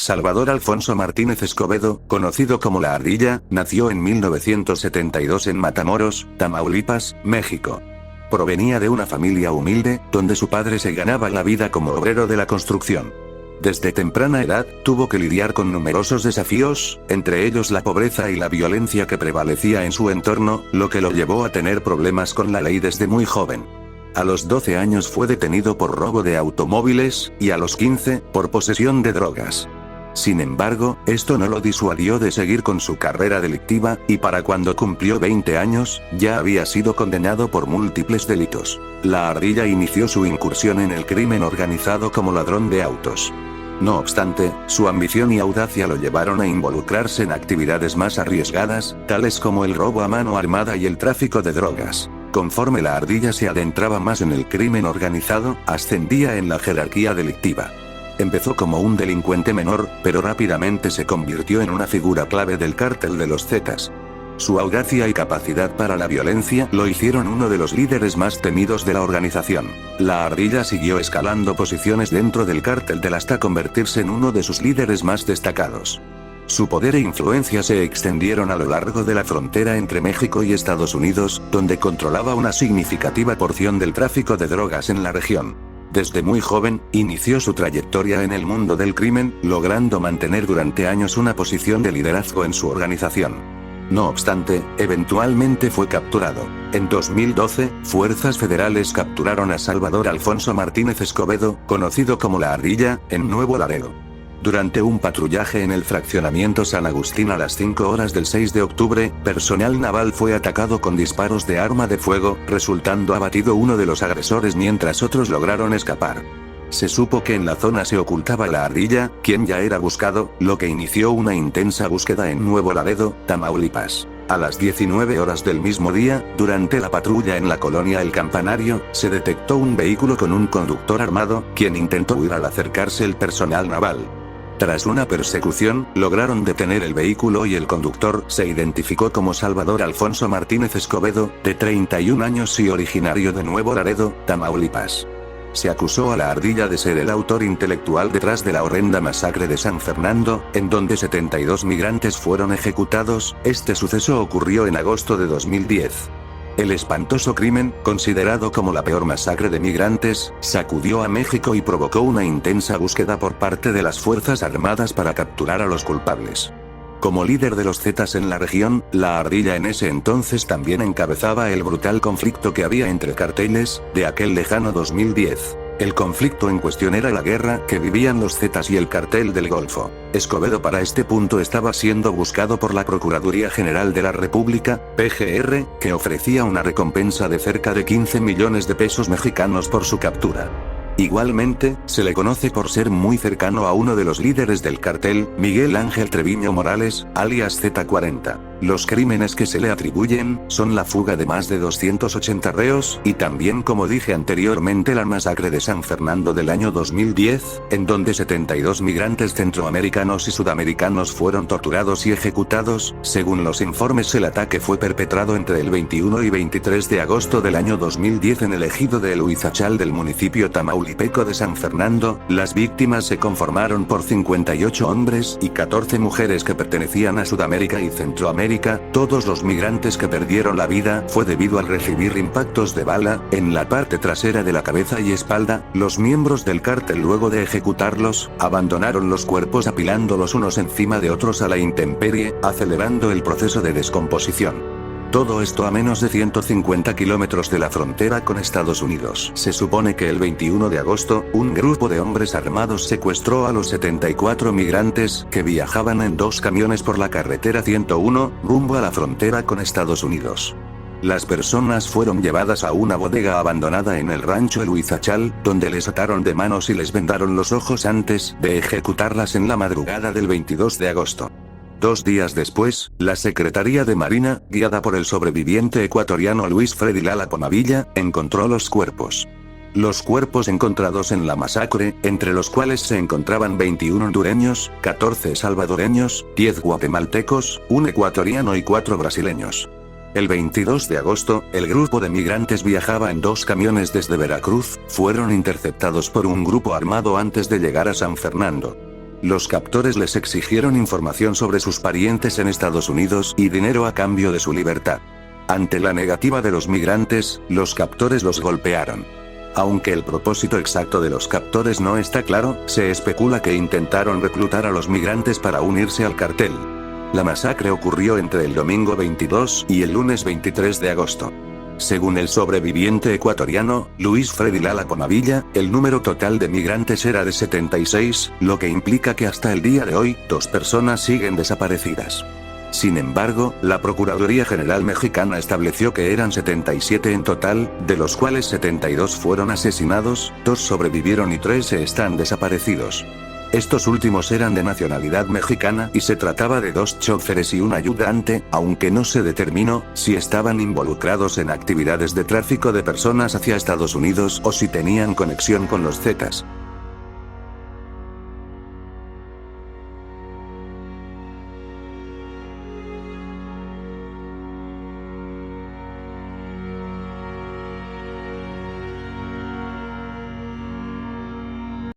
Salvador Alfonso Martínez Escobedo, conocido como La Ardilla, nació en 1972 en Matamoros, Tamaulipas, México. Provenía de una familia humilde, donde su padre se ganaba la vida como obrero de la construcción. Desde temprana edad, tuvo que lidiar con numerosos desafíos, entre ellos la pobreza y la violencia que prevalecía en su entorno, lo que lo llevó a tener problemas con la ley desde muy joven. A los 12 años fue detenido por robo de automóviles, y a los 15, por posesión de drogas. Sin embargo, esto no lo disuadió de seguir con su carrera delictiva, y para cuando cumplió 20 años, ya había sido condenado por múltiples delitos. La Ardilla inició su incursión en el crimen organizado como ladrón de autos. No obstante, su ambición y audacia lo llevaron a involucrarse en actividades más arriesgadas, tales como el robo a mano armada y el tráfico de drogas. Conforme La Ardilla se adentraba más en el crimen organizado, ascendía en la jerarquía delictiva. Empezó como un delincuente menor, pero rápidamente se convirtió en una figura clave del cártel de los Zetas. Su audacia y capacidad para la violencia lo hicieron uno de los líderes más temidos de la organización. La Ardilla siguió escalando posiciones dentro del cártel hasta convertirse en uno de sus líderes más destacados. Su poder e influencia se extendieron a lo largo de la frontera entre México y Estados Unidos, donde controlaba una significativa porción del tráfico de drogas en la región. Desde muy joven, inició su trayectoria en el mundo del crimen, logrando mantener durante años una posición de liderazgo en su organización. No obstante, eventualmente fue capturado. En 2012, fuerzas federales capturaron a Salvador Alfonso Martínez Escobedo, conocido como La Ardilla, en Nuevo Laredo. Durante un patrullaje en el fraccionamiento San Agustín a las 5 horas del 6 de octubre, personal naval fue atacado con disparos de arma de fuego, resultando abatido uno de los agresores mientras otros lograron escapar. Se supo que en la zona se ocultaba La Ardilla, quien ya era buscado, lo que inició una intensa búsqueda en Nuevo Laredo, Tamaulipas. A las 19 horas del mismo día, durante la patrulla en la colonia El Campanario, se detectó un vehículo con un conductor armado, quien intentó huir al acercarse el personal naval. Tras una persecución, lograron detener el vehículo y el conductor se identificó como Salvador Alfonso Martínez Escobedo, de 31 años y originario de Nuevo Laredo, Tamaulipas. Se acusó a La Ardilla de ser el autor intelectual detrás de la horrenda masacre de San Fernando, en donde 72 migrantes fueron ejecutados. Este suceso ocurrió en agosto de 2010. El espantoso crimen, considerado como la peor masacre de migrantes, sacudió a México y provocó una intensa búsqueda por parte de las Fuerzas Armadas para capturar a los culpables. Como líder de los Zetas en la región, La Ardilla en ese entonces también encabezaba el brutal conflicto que había entre carteles, de aquel lejano 2010. El conflicto en cuestión era la guerra que vivían los Zetas y el cartel del Golfo. Escobedo para este punto estaba siendo buscado por la Procuraduría General de la República, PGR, que ofrecía una recompensa de cerca de 15 millones de pesos mexicanos por su captura. Igualmente, se le conoce por ser muy cercano a uno de los líderes del cartel, Miguel Ángel Treviño Morales, alias Z40. Los crímenes que se le atribuyen son la fuga de más de 280 reos, y también, como dije anteriormente, la masacre de San Fernando del año 2010, en donde 72 migrantes centroamericanos y sudamericanos fueron torturados y ejecutados. Según los informes, el ataque fue perpetrado entre el 21 y 23 de agosto del año 2010 en el ejido de El Huizachal del municipio tamaulipeco de San Fernando. Las víctimas se conformaron por 58 hombres y 14 mujeres que pertenecían a Sudamérica y Centroamérica. Todos los migrantes que perdieron la vida fue debido al recibir impactos de bala en la parte trasera de la cabeza y espalda. Los miembros del cártel, luego de ejecutarlos, abandonaron los cuerpos apilándolos unos encima de otros a la intemperie, acelerando el proceso de descomposición. Todo esto a menos de 150 kilómetros de la frontera con Estados Unidos. Se supone que el 21 de agosto, un grupo de hombres armados secuestró a los 74 migrantes que viajaban en 2 camiones por la carretera 101, rumbo a la frontera con Estados Unidos. Las personas fueron llevadas a una bodega abandonada en el rancho El Huizachal, donde les ataron de manos y les vendaron los ojos antes de ejecutarlas en la madrugada del 22 de agosto. 2 días después, la Secretaría de Marina, guiada por el sobreviviente ecuatoriano Luis Freddy Lala Pomavilla, encontró los cuerpos. Los cuerpos encontrados en la masacre, entre los cuales se encontraban 21 hondureños, 14 salvadoreños, 10 guatemaltecos, 1 ecuatoriano y 4 brasileños. El 22 de agosto, el grupo de migrantes viajaba en 2 camiones desde Veracruz, fueron interceptados por un grupo armado antes de llegar a San Fernando. Los captores les exigieron información sobre sus parientes en Estados Unidos y dinero a cambio de su libertad. Ante la negativa de los migrantes, los captores los golpearon. Aunque el propósito exacto de los captores no está claro, se especula que intentaron reclutar a los migrantes para unirse al cartel. La masacre ocurrió entre el domingo 22 y el lunes 23 de agosto. Según el sobreviviente ecuatoriano, Luis Freddy Lala Ponavilla, el número total de migrantes era de 76, lo que implica que hasta el día de hoy, 2 personas siguen desaparecidas. Sin embargo, la Procuraduría General Mexicana estableció que eran 77 en total, de los cuales 72 fueron asesinados, 2 sobrevivieron y 3 están desaparecidos. Estos últimos eran de nacionalidad mexicana y se trataba de 2 choferes y un ayudante, aunque no se determinó si estaban involucrados en actividades de tráfico de personas hacia Estados Unidos o si tenían conexión con los Zetas.